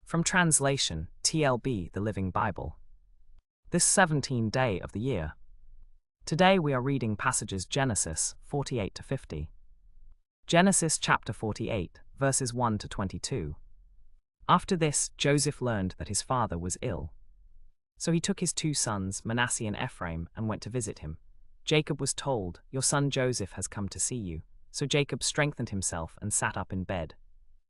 From translation, TLB, the Living Bible. This 17th day of the year. Today we are reading passages Genesis 48 to 50. Genesis chapter 48, verses 1 to 22. After this, Joseph learned that his father was ill. So he took his 2 sons, Manasseh and Ephraim, and went to visit him. Jacob was told, "Your son Joseph has come to see you." So Jacob strengthened himself and sat up in bed.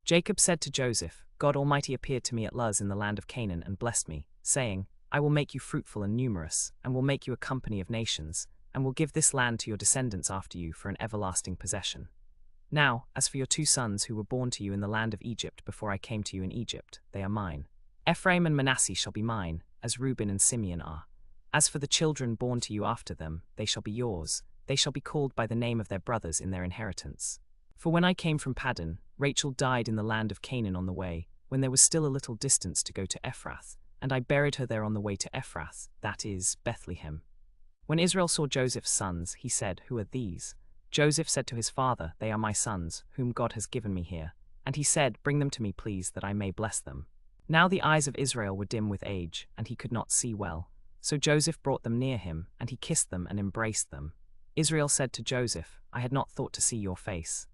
Jacob said to Joseph, "God Almighty appeared to me at Luz in the land of Canaan and blessed me, saying, I will make you fruitful and numerous, and will make you a company of nations, and will give this land to your descendants after you for an everlasting possession. Now, as for your 2 sons who were born to you in the land of Egypt before I came to you in Egypt, they are mine. Ephraim and Manasseh shall be mine, as Reuben and Simeon are. As for the children born to you after them, they shall be yours. They shall be called by the name of their brothers in their inheritance. For when I came from Paddan, Rachel died in the land of Canaan on the way, when there was still a little distance to go to Ephrath, and I buried her there on the way to Ephrath, that is, Bethlehem. When Israel saw Joseph's sons, he said, "Who are these?" Joseph said to his father, "They are my sons, whom God has given me here." And he said, "Bring them to me, please, that I may bless them." Now the eyes of Israel were dim with age, and he could not see well. So Joseph brought them near him, and he kissed them and embraced them. Israel said to Joseph, "I had not thought to see your face.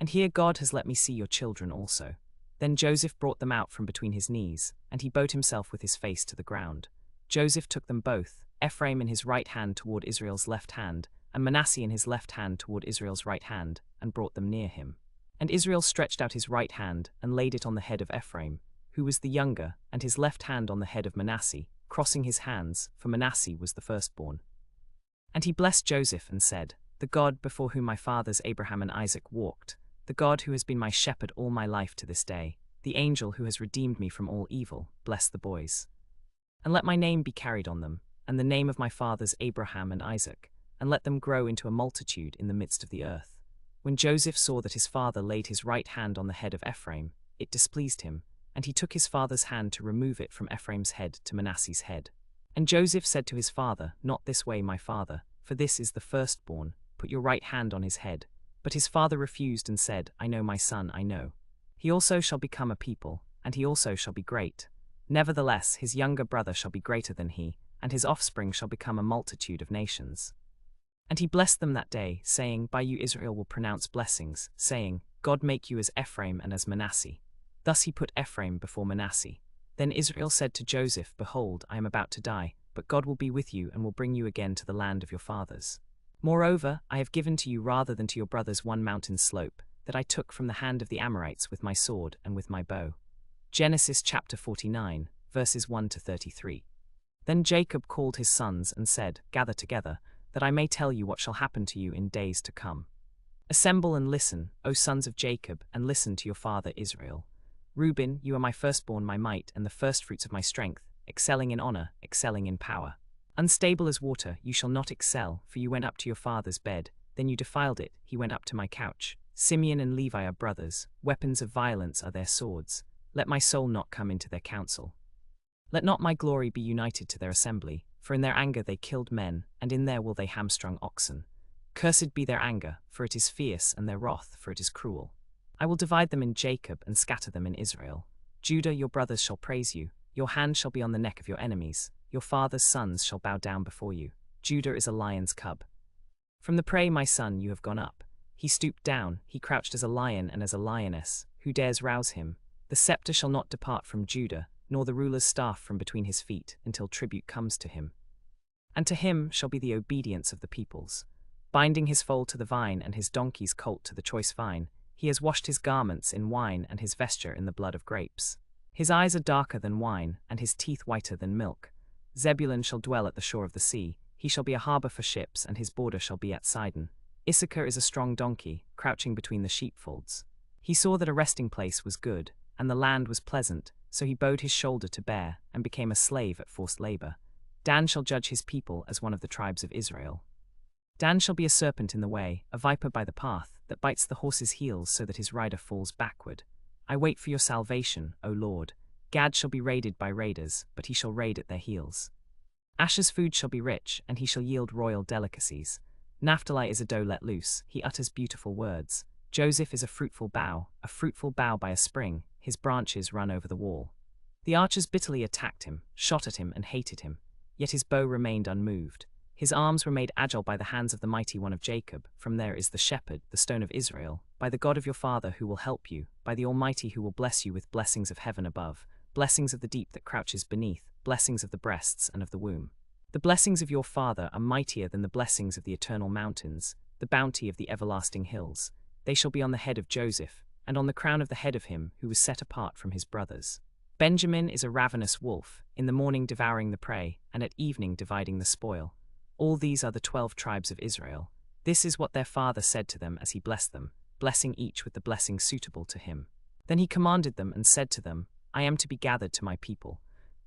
And here God has let me see your children also." Then Joseph brought them out from between his knees, and he bowed himself with his face to the ground. Joseph took them both, Ephraim in his right hand toward Israel's left hand, and Manasseh in his left hand toward Israel's right hand, and brought them near him. And Israel stretched out his right hand, and laid it on the head of Ephraim, who was the younger, and his left hand on the head of Manasseh, crossing his hands, for Manasseh was the firstborn. And he blessed Joseph and said, "The God before whom my fathers Abraham and Isaac walked, the God who has been my shepherd all my life to this day, the angel who has redeemed me from all evil, bless the boys. And let my name be carried on them, and the name of my fathers Abraham and Isaac, and let them grow into a multitude in the midst of the earth." When Joseph saw that his father laid his right hand on the head of Ephraim, it displeased him, and he took his father's hand to remove it from Ephraim's head to Manasseh's head. And Joseph said to his father, "Not this way, my father, for this is the firstborn, put your right hand on his head." But his father refused and said, "I know, my son, I know. He also shall become a people, and he also shall be great. Nevertheless, his younger brother shall be greater than he, and his offspring shall become a multitude of nations." And he blessed them that day, saying, "By you Israel will pronounce blessings, saying, God make you as Ephraim and as Manasseh." Thus he put Ephraim before Manasseh. Then Israel said to Joseph, "Behold, I am about to die, but God will be with you and will bring you again to the land of your fathers. Moreover, I have given to you rather than to your brothers one mountain slope, that I took from the hand of the Amorites with my sword and with my bow." Genesis chapter 49, verses 1 to 33. Then Jacob called his sons and said, "Gather together, that I may tell you what shall happen to you in days to come. Assemble and listen, O sons of Jacob, and listen to your father Israel. Reuben, you are my firstborn, my might, and the firstfruits of my strength, excelling in honor, excelling in power. Unstable as water, you shall not excel, for you went up to your father's bed, then you defiled it, he went up to my couch. Simeon and Levi are brothers, weapons of violence are their swords. Let my soul not come into their council. Let not my glory be united to their assembly, for in their anger they killed men, and in their will they hamstrung oxen. Cursed be their anger, for it is fierce, and their wrath, for it is cruel. I will divide them in Jacob and scatter them in Israel. Judah, your brothers shall praise you. Your hand shall be on the neck of your enemies. Your father's sons shall bow down before you. Judah is a lion's cub. From the prey, my son, you have gone up. He stooped down, he crouched as a lion and as a lioness. Who dares rouse him? The scepter shall not depart from Judah, nor the ruler's staff from between his feet, until tribute comes to him. And to him shall be the obedience of the peoples. Binding his foal to the vine and his donkey's colt to the choice vine, he has washed his garments in wine and his vesture in the blood of grapes. His eyes are darker than wine, and his teeth whiter than milk. Zebulun shall dwell at the shore of the sea. He shall be a harbor for ships, and his border shall be at Sidon. Issachar is a strong donkey, crouching between the sheepfolds. He saw that a resting place was good, and the land was pleasant, so he bowed his shoulder to bear, and became a slave at forced labor. Dan shall judge his people as one of the tribes of Israel. Dan shall be a serpent in the way, a viper by the path, that bites the horse's heels so that his rider falls backward. I wait for your salvation, O Lord. Gad shall be raided by raiders, but he shall raid at their heels. Asher's food shall be rich, and he shall yield royal delicacies. Naphtali is a doe let loose, he utters beautiful words. Joseph is a fruitful bough by a spring, his branches run over the wall. The archers bitterly attacked him, shot at him, and hated him, yet his bow remained unmoved. His arms were made agile by the hands of the mighty one of Jacob. From there is the shepherd, the stone of Israel, by the God of your father who will help you, by the Almighty who will bless you with blessings of heaven above, blessings of the deep that crouches beneath, blessings of the breasts and of the womb. The blessings of your father are mightier than the blessings of the eternal mountains, the bounty of the everlasting hills. They shall be on the head of Joseph, and on the crown of the head of him who was set apart from his brothers. Benjamin is a ravenous wolf, in the morning devouring the prey, and at evening dividing the spoil. All these are the 12 tribes of Israel. This is what their father said to them as he blessed them, blessing each with the blessing suitable to him. Then he commanded them and said to them, I am to be gathered to my people.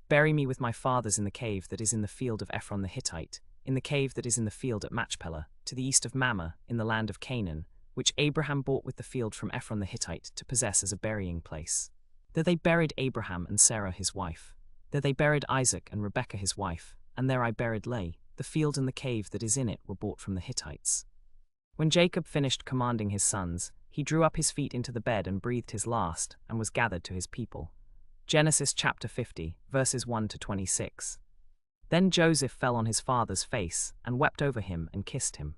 Bury me with my fathers in the cave that is in the field of Ephron the Hittite, in the cave that is in the field at Machpelah, to the east of Mamre, in the land of Canaan, which Abraham bought with the field from Ephron the Hittite to possess as a burying place. There they buried Abraham and Sarah his wife. There they buried Isaac and Rebekah his wife, and there I buried Leah. The field and the cave that is in it were bought from the Hittites. When Jacob finished commanding his sons, he drew up his feet into the bed and breathed his last, and was gathered to his people. Genesis chapter 50, verses 1 to 26. Then Joseph fell on his father's face, and wept over him and kissed him.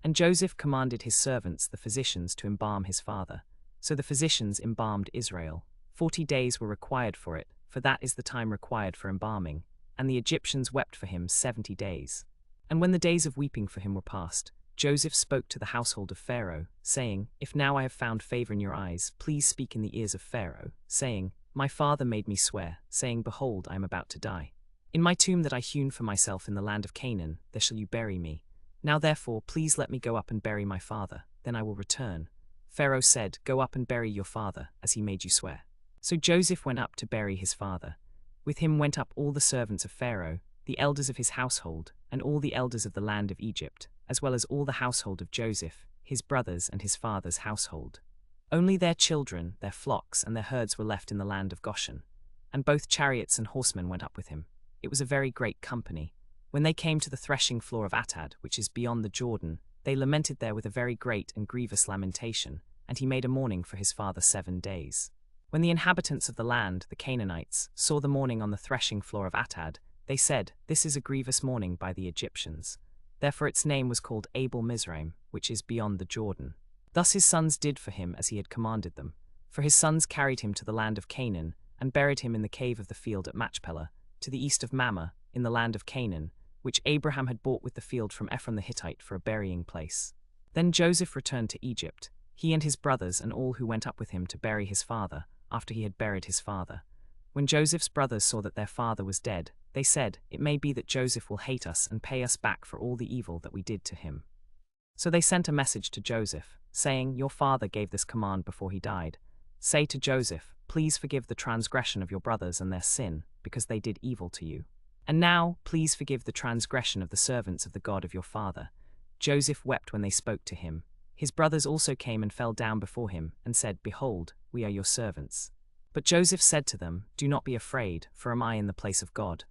And Joseph commanded his servants the physicians to embalm his father. So the physicians embalmed Israel. 40 days were required for it, for that is the time required for embalming. And the Egyptians wept for him 70 days. And when the days of weeping for him were past, Joseph spoke to the household of Pharaoh, saying, If now I have found favor in your eyes, please speak in the ears of Pharaoh, saying, My father made me swear, saying, Behold, I am about to die. In my tomb that I hewn for myself in the land of Canaan, there shall you bury me. Now therefore, please let me go up and bury my father, then I will return. Pharaoh said, Go up and bury your father, as he made you swear. So Joseph went up to bury his father. With him went up all the servants of Pharaoh, the elders of his household, and all the elders of the land of Egypt, as well as all the household of Joseph, his brothers and his father's household. Only their children, their flocks, and their herds were left in the land of Goshen. And both chariots and horsemen went up with him. It was a very great company. When they came to the threshing floor of Atad, which is beyond the Jordan, they lamented there with a very great and grievous lamentation, and he made a mourning for his father 7 days. When the inhabitants of the land, the Canaanites, saw the mourning on the threshing floor of Atad, they said, This is a grievous mourning by the Egyptians. Therefore its name was called Abel Mizraim, which is beyond the Jordan. Thus his sons did for him as he had commanded them. For his sons carried him to the land of Canaan, and buried him in the cave of the field at Machpelah, to the east of Mamre, in the land of Canaan, which Abraham had bought with the field from Ephron the Hittite for a burying place. Then Joseph returned to Egypt, he and his brothers and all who went up with him to bury his father, after he had buried his father. When Joseph's brothers saw that their father was dead, they said, It may be that Joseph will hate us and pay us back for all the evil that we did to him. So they sent a message to Joseph, saying, Your father gave this command before he died. Say to Joseph, Please forgive the transgression of your brothers and their sin, because they did evil to you. And now, please forgive the transgression of the servants of the God of your father. Joseph wept when they spoke to him. His brothers also came and fell down before him, and said, Behold, we are your servants. But Joseph said to them, Do not be afraid, for am I in the place of God?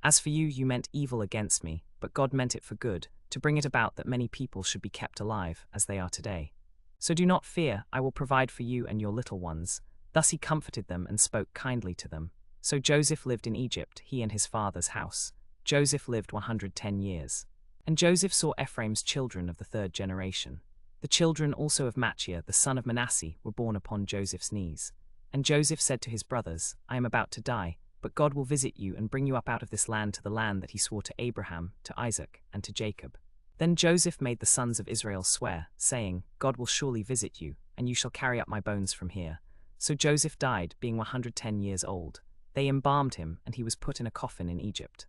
As for you, you meant evil against me, but God meant it for good, to bring it about that many people should be kept alive, as they are today. So do not fear, I will provide for you and your little ones. Thus he comforted them and spoke kindly to them. So Joseph lived in Egypt, he and his father's house. Joseph lived 110 years. And Joseph saw Ephraim's children of the 3rd generation. The children also of Machir, the son of Manasseh, were born upon Joseph's knees. And Joseph said to his brothers, I am about to die, but God will visit you and bring you up out of this land to the land that he swore to Abraham, to Isaac, and to Jacob. Then Joseph made the sons of Israel swear, saying, God will surely visit you, and you shall carry up my bones from here. So Joseph died, being 110 years old. They embalmed him, and he was put in a coffin in Egypt.